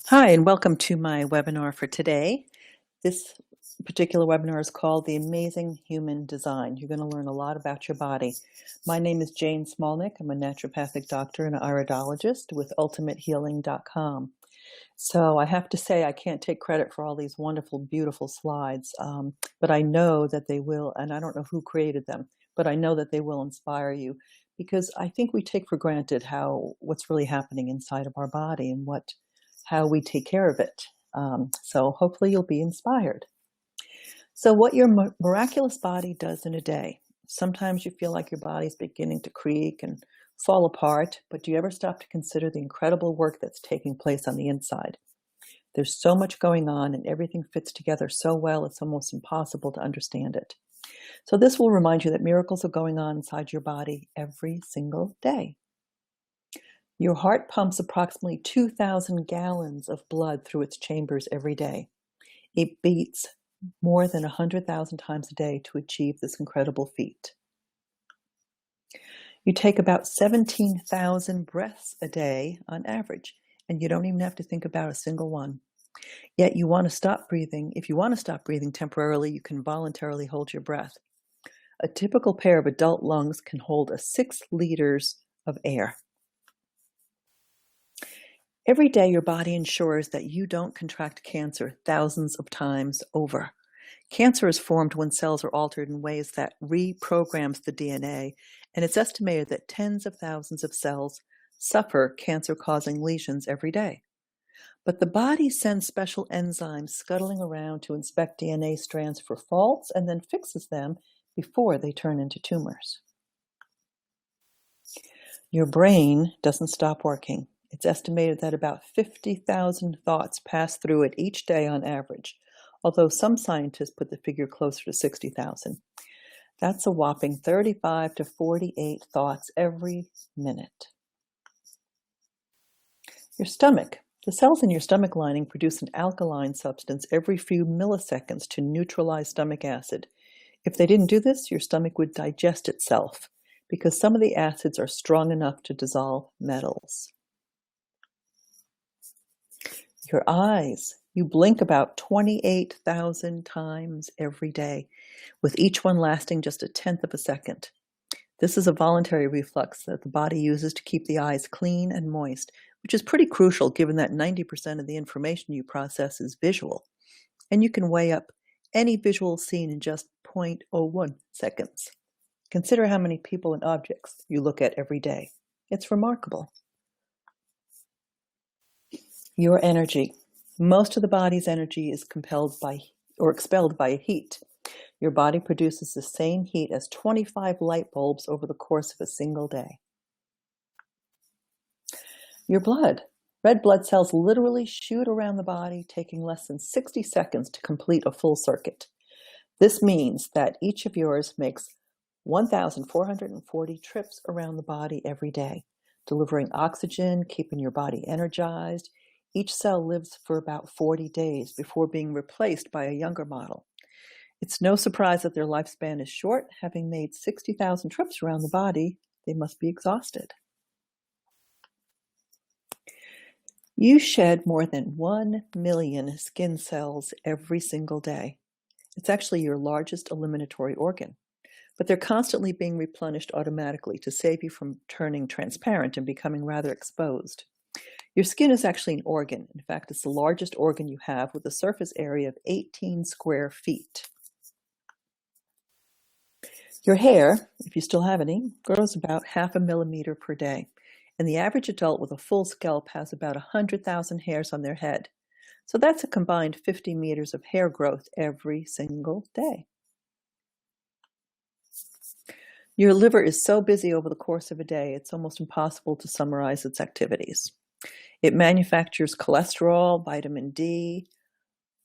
Hi, and welcome to my webinar for today. This particular webinar is called The Amazing Human Design. You're going to learn a lot about your body. My name is Jane Smolnick. I'm a naturopathic doctor and an iridologist with ultimatehealing.com. So I have to say I can't take credit for all these wonderful, beautiful slides, but I know that they will, and I don't know who created them, but I know that they will inspire you because I think we take for granted what's really happening inside of our body and how we take care of it. So hopefully you'll be inspired. So what your miraculous body does in a day. Sometimes you feel like your body's beginning to creak and fall apart, but do you ever stop to consider the incredible work that's taking place on the inside? There's so much going on and everything fits together so well it's almost impossible to understand it. So this will remind you that miracles are going on inside your body every single day. Your heart pumps approximately 2,000 gallons of blood through its chambers every day. It beats more than 100,000 times a day to achieve this incredible feat. You take about 17,000 breaths a day on average, and you don't even have to think about a single one. Yet you want to stop breathing. If you want to stop breathing temporarily, you can voluntarily hold your breath. A typical pair of adult lungs can hold 6 liters of air. Every day, your body ensures that you don't contract cancer thousands of times over. Cancer is formed when cells are altered in ways that reprograms the DNA, and it's estimated that tens of thousands of cells suffer cancer-causing lesions every day. But the body sends special enzymes scuttling around to inspect DNA strands for faults and then fixes them before they turn into tumors. Your brain doesn't stop working. It's estimated that about 50,000 thoughts pass through it each day on average, although some scientists put the figure closer to 60,000. That's a whopping 35 to 48 thoughts every minute. Your stomach. The cells in your stomach lining produce an alkaline substance every few milliseconds to neutralize stomach acid. If they didn't do this, your stomach would digest itself because some of the acids are strong enough to dissolve metals. Your eyes. You blink about 28,000 times every day, with each one lasting just 1/10 of a second. This is a voluntary reflex that the body uses to keep the eyes clean and moist, which is pretty crucial given that 90% of the information you process is visual, and you can weigh up any visual scene in just 0.01 seconds. Consider how many people and objects you look at every day. It's remarkable. Your energy. Most of the body's energy is expelled by heat. Your body produces the same heat as 25 light bulbs over the course of a single day. Your blood. Red blood cells literally shoot around the body, taking less than 60 seconds to complete a full circuit. This means that each of yours makes 1,440 trips around the body every day, delivering oxygen, keeping your body energized. Each cell lives for about 40 days before being replaced by a younger model. It's no surprise that their lifespan is short. Having made 60,000 trips around the body, they must be exhausted. You shed more than 1 million skin cells every single day. It's actually your largest eliminatory organ, but they're constantly being replenished automatically to save you from turning transparent and becoming rather exposed. Your skin is actually an organ. In fact, it's the largest organ you have with a surface area of 18 square feet. Your hair, if you still have any, grows about 0.5 millimeter per day, and the average adult with a full scalp has about 100,000 hairs on their head. So that's a combined 50 meters of hair growth every single day. Your liver is so busy over the course of a day, it's almost impossible to summarize its activities. It manufactures cholesterol, vitamin D,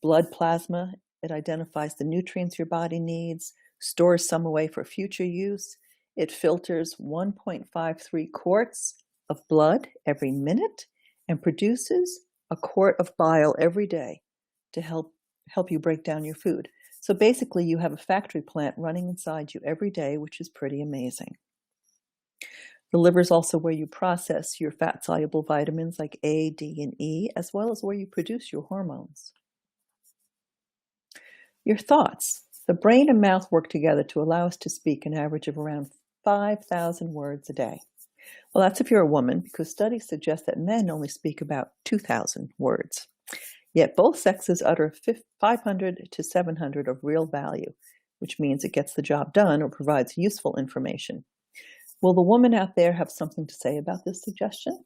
blood plasma. It identifies the nutrients your body needs, stores some away for future use. It filters 1.53 quarts of blood every minute and produces a quart of bile every day to help you break down your food. So basically, you have a factory plant running inside you every day, which is pretty amazing. The liver is also where you process your fat-soluble vitamins like A, D, and E, as well as where you produce your hormones. Your thoughts. The brain and mouth work together to allow us to speak an average of around 5,000 words a day. Well, that's if you're a woman, because studies suggest that men only speak about 2,000 words. Yet both sexes utter 500 to 700 of real value, which means it gets the job done or provides useful information. Will the woman out there have something to say about this suggestion?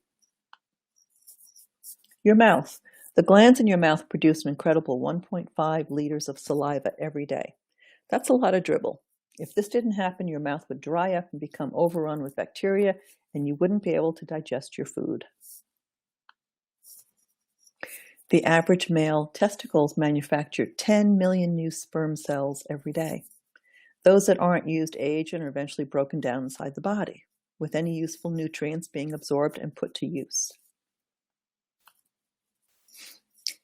Your mouth. The glands in your mouth produce an incredible 1.5 liters of saliva every day. That's a lot of dribble. If this didn't happen, your mouth would dry up and become overrun with bacteria, and you wouldn't be able to digest your food. The average male testicles manufacture 10 million new sperm cells every day. Those that aren't used age and are eventually broken down inside the body, with any useful nutrients being absorbed and put to use.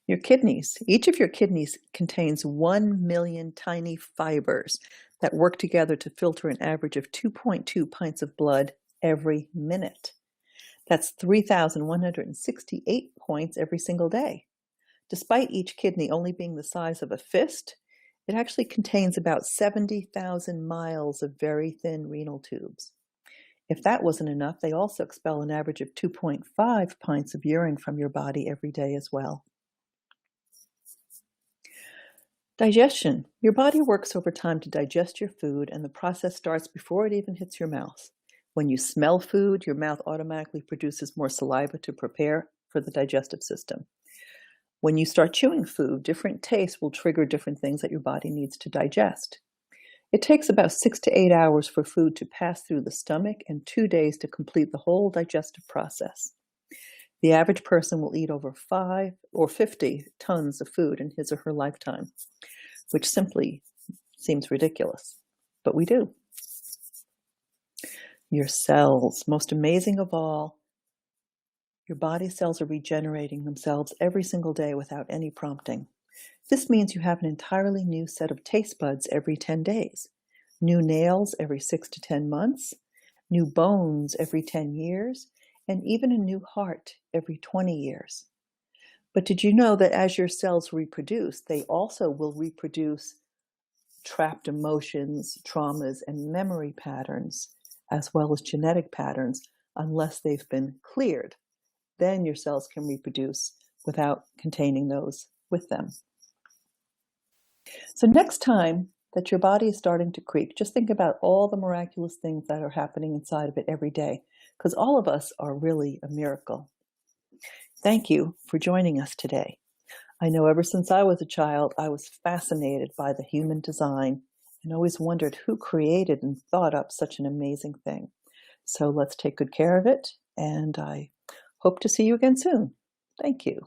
Your kidneys. Each of your kidneys contains 1 million tiny fibers that work together to filter an average of 2.2 pints of blood every minute. That's 3,168 points every single day. Despite each kidney only being the size of a fist, it actually contains about 70,000 miles of very thin renal tubes. If that wasn't enough, they also expel an average of 2.5 pints of urine from your body every day as well. Digestion. Your body works over time to digest your food, and the process starts before it even hits your mouth. When you smell food, your mouth automatically produces more saliva to prepare for the digestive system. When you start chewing food, different tastes will trigger different things that your body needs to digest. It takes about 6 to 8 hours for food to pass through the stomach and 2 days to complete the whole digestive process. The average person will eat over 5 or 50 tons of food in his or her lifetime, which simply seems ridiculous, but we do. Your cells, most amazing of all, your body cells are regenerating themselves every single day without any prompting. This means you have an entirely new set of taste buds every 10 days, new nails every 6 to 10 months, new bones every 10 years, and even a new heart every 20 years. But did you know that as your cells reproduce, they also will reproduce trapped emotions, traumas, and memory patterns, as well as genetic patterns, unless they've been cleared? Then your cells can reproduce without containing those with them. So next time that your body is starting to creak, just think about all the miraculous things that are happening inside of it every day, because all of us are really a miracle. Thank you for joining us today. I know ever since I was a child, I was fascinated by the human design and always wondered who created and thought up such an amazing thing. So let's take good care of it, and I hope to see you again soon. Thank you.